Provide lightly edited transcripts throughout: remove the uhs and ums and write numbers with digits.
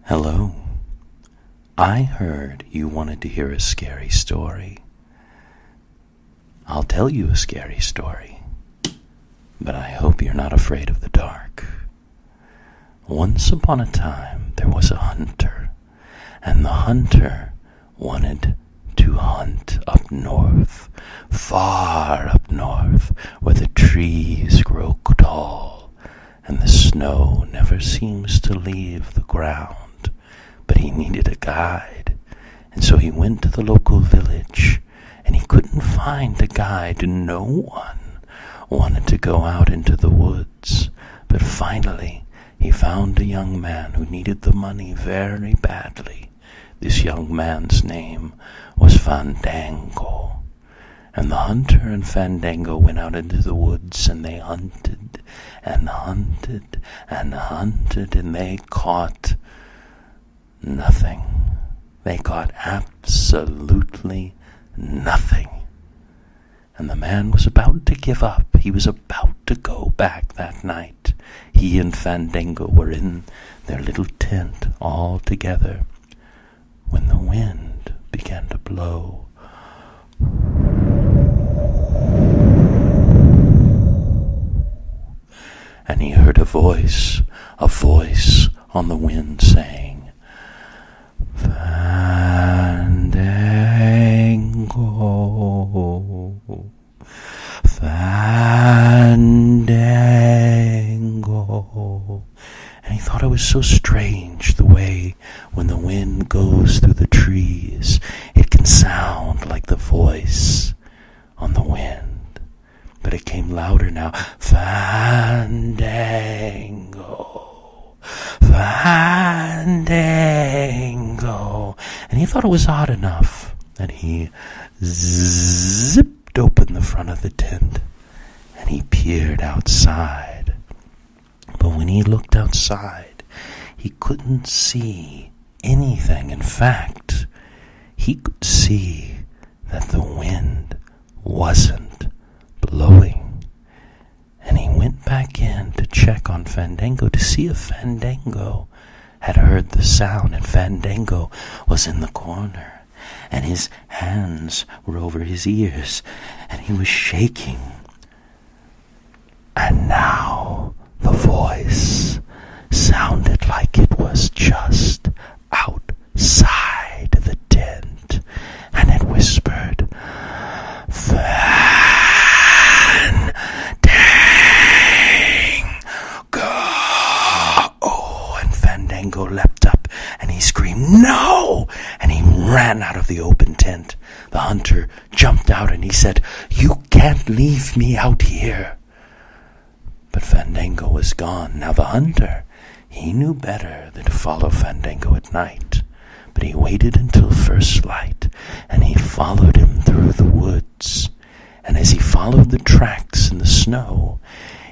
Hello. I heard you wanted to hear a scary story. I'll tell you a scary story, but I hope you're not afraid of the dark. Once upon a time, there was a hunter, and the hunter wanted to hunt up north, far up north, where the trees grow tall, and the snow never seems to leave the ground. But he needed a guide, and so he went to the local village, and he couldn't find a guide. No one wanted to go out into the woods, but finally he found a young man who needed the money very badly. This young man's name was Fandango, and the hunter and Fandango went out into the woods, and they hunted and hunted and hunted, and they caught nothing. They caught absolutely nothing. And the man was about to give up. He was about to go back that night. He and Fandango were in their little tent all together when the wind began to blow. And he heard a voice on the wind saying, Fandango, Fandango. And he thought it was so strange the way when the wind goes through the trees, it can sound like the voice on the wind. But it came louder now. Fandango, Fandango. And he thought it was odd enough that he zipped open the front of the tent and he peered outside. But when he looked outside, he couldn't see anything. In fact, he could see that the wind wasn't blowing. And he went back in to check on Fandango to see if Fandango had heard the sound. And Fandango was in the corner, and his hands were over his ears, and he was shaking. And now the voice sounded like it was just outside the tent, and it whispered, Fandango leapt up and he screamed, "No!" And he ran out of the open tent. The hunter jumped out and he said, "You can't leave me out here." But Fandango was gone. Now the hunter, he knew better than to follow Fandango at night. But he waited until first light and he followed him through the woods. And as he followed the tracks in the snow,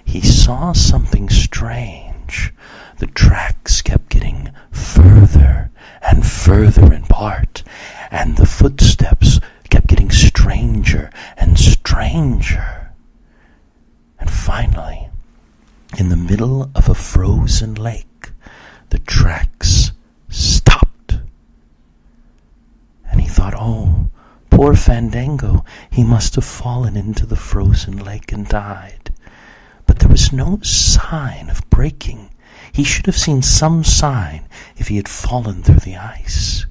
he saw something strange. The tracks kept getting further and further apart, and the footsteps kept getting stranger and stranger. And finally, in the middle of a frozen lake, the tracks stopped. And he thought, oh, poor Fandango, he must have fallen into the frozen lake and died. But there was no sign of breaking. He should have seen some sign if he had fallen through the ice.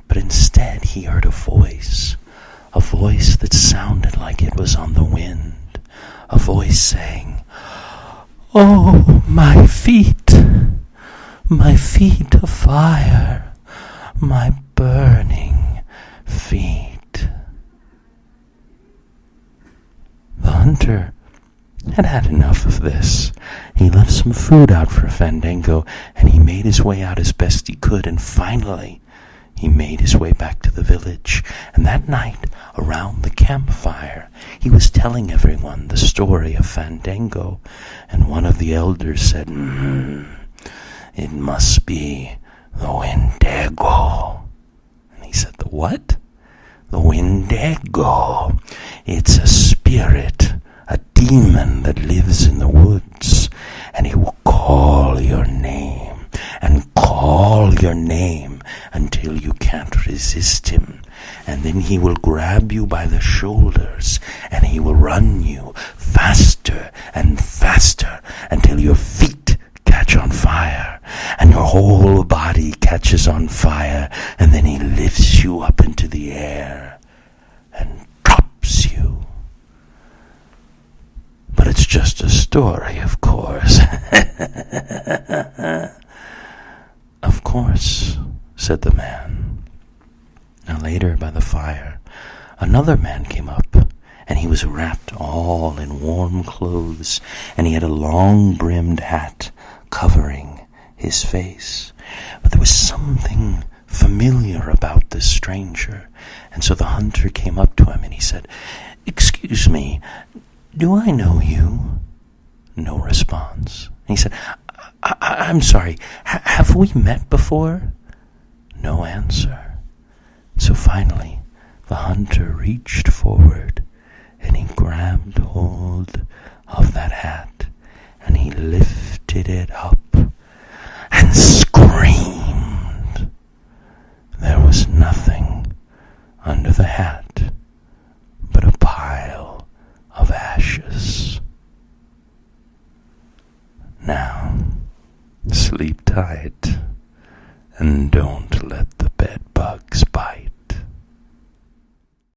But instead he heard a voice that sounded like it was on the wind, a voice saying, "Oh, my feet of fire, my burning feet." The hunter had had enough of this. He left some food out for Fandango, and he made his way out as best he could, and finally he made his way back to the village. And that night, around the campfire, he was telling everyone the story of Fandango, and one of the elders said, "It must be the Wendigo." And he said, "The what?" "The Wendigo. It's a spirit, a demon that lives in the woods, and he will call your name and call your name until you can't resist him. And then he will grab you by the shoulders, and he will run you faster and faster until your feet catch on fire, and your whole body catches on fire, and then he lifts you up into the air and drops you. But it's just a story, of course. Of course, said the man. Now later, by the fire, another man came up, and he was wrapped all in warm clothes, and he had a long-brimmed hat covering his face. But there was something familiar about this stranger, and so the hunter came up to him, and he said, "Excuse me, do I know you?" No response. And he said, I'm sorry, have we met before?" No answer. So finally, the hunter reached forward, and he grabbed hold of that hat, and he lifted it up and screamed. There was nothing under the hat but a pile of ashes. Now, sleep tight, and don't let the bed bugs